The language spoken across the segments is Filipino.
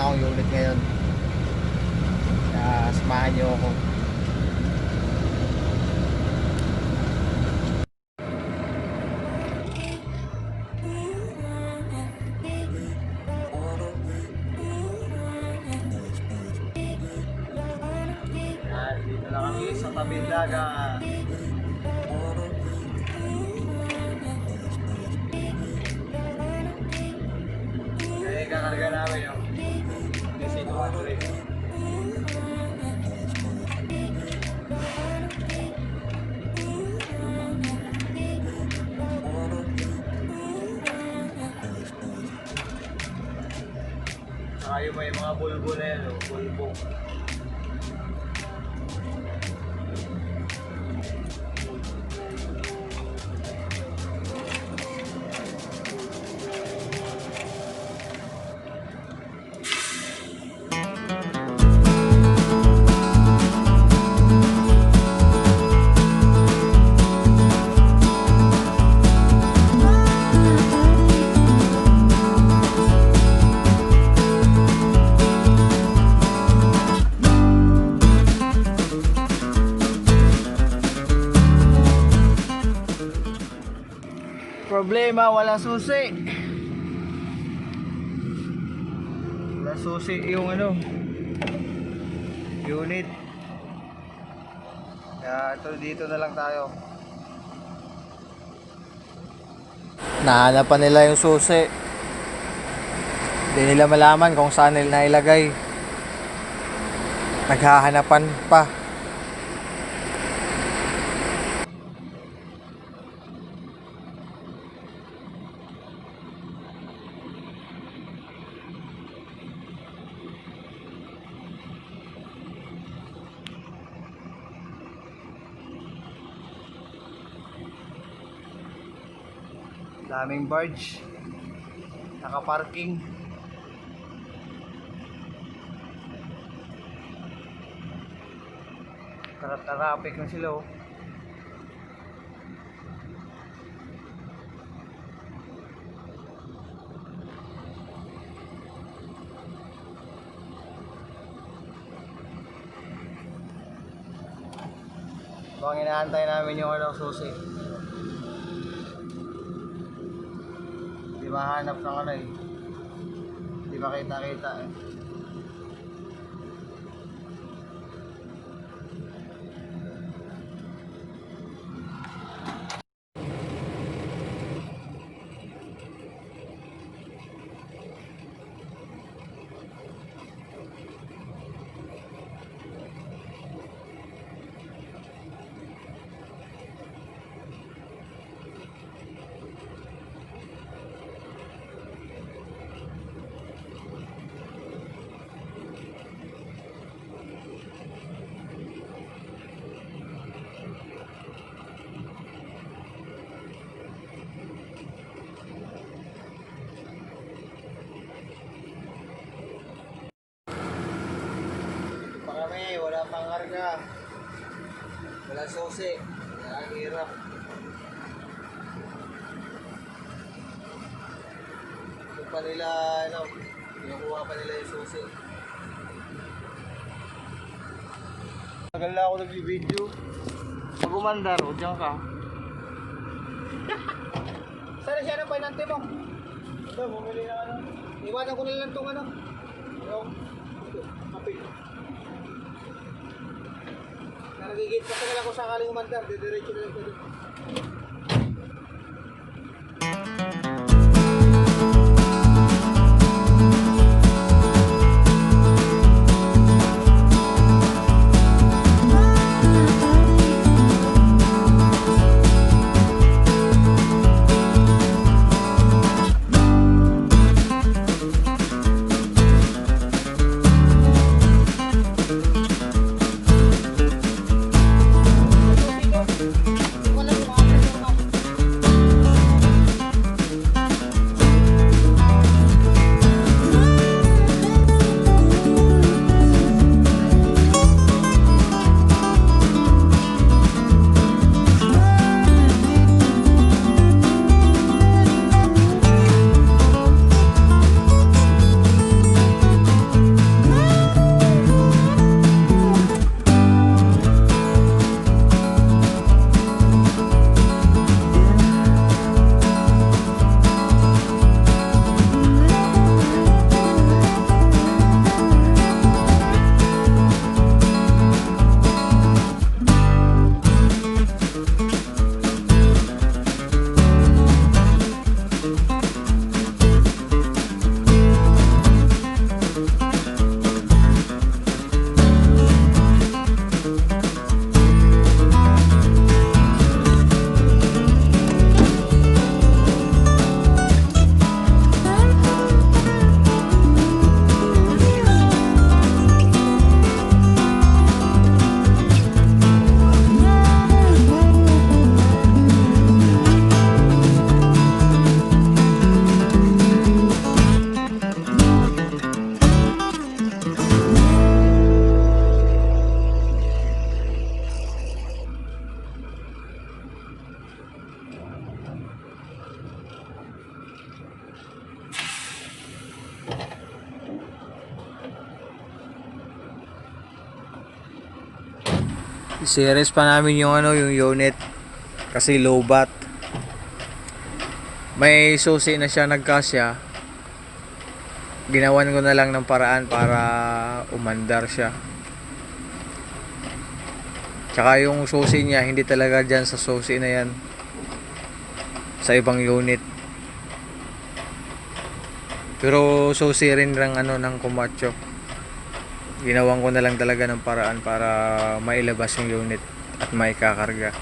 akong unit ngayon. Kaya samahan nyo ako. Dito na kami sa tabing dagat. Kaya kakarga namin yung pc200. Saka yung may mga bulbo na yan, bulbo. Problema, wala susi. Wala susi yung ano, unit. Kaya ito, dito na lang tayo. Nahanapan nila yung susi. Hindi nila malaman kung saan nila nailagay. Naghahanapan pa. Daming barge nakaparking. Traffic na sila oh. Bang inaantay namin yung ano, susi. Mahanap ng ano eh, di ba kita-kita eh. Wala pang karga, wala susi, kaya ang hirap. Ito pa nila, ano, kinukuha pa nila yung susi. Tagal na ako nag-video. Pag umandar, o dyan ka. Sana siya na pinante mo. Ito, bumili na ano. Iwanan ko na lang itong ano. Yung kapit. Nagigit pa talaga ako sakaling umandar, didiretso na lang ito. Wala series pa namin yung yung unit kasi low bat. May susi na siya nagkasya. Ginawan ko na lang ng paraan para umandar siya. Tsaka yung susi niya hindi talaga dyan sa susi na yan, sa ibang unit. Pero susi rin ng ng KOMATSU. Ginawan ko na lang talaga ng paraan para mailabas yung unit at maikakarga.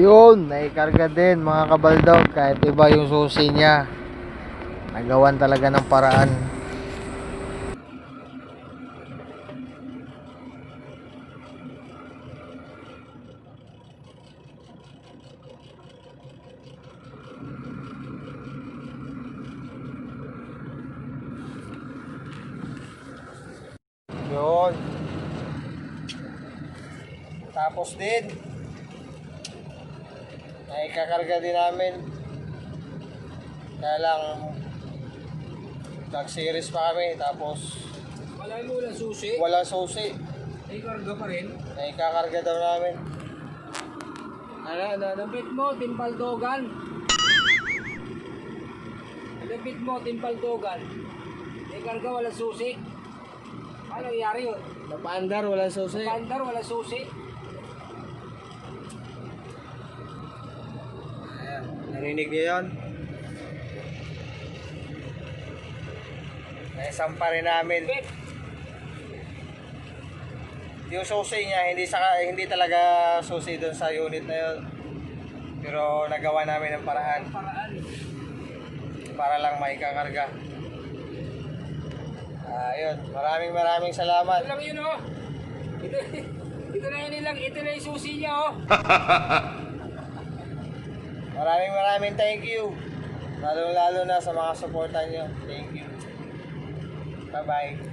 Yun, naikarga din mga kabaldog. Kahit iba yung susi niya, nagawan talaga ng paraan. Yun. Tapos din, naikakarga din namin. Kaya lang, nag-series pa kami. Tapos, Wala mo lang susi. walang susi. Ay, karga pa rin. Naikakarga daw namin. Lapit mo, Team Baldogan. Lapit mo, Team Baldogan. Ay, karga wala susi. Ano nangyari yun? Napaandar, walang susi. Napaandar, wala susi. Ayan, narinig niyo yun? Naisampa rin namin. Yung susi niya, hindi talaga susi doon sa unit na yun. Pero nagawa namin ng paraan Paraan. para lang maikakarga. Ayun, maraming salamat. Ito lang yun, oh. Ito na yun lang. Ito na yung susi niya, oh. Maraming thank you. Lalo na sa mga supportan nyo. Thank you. Bye-bye.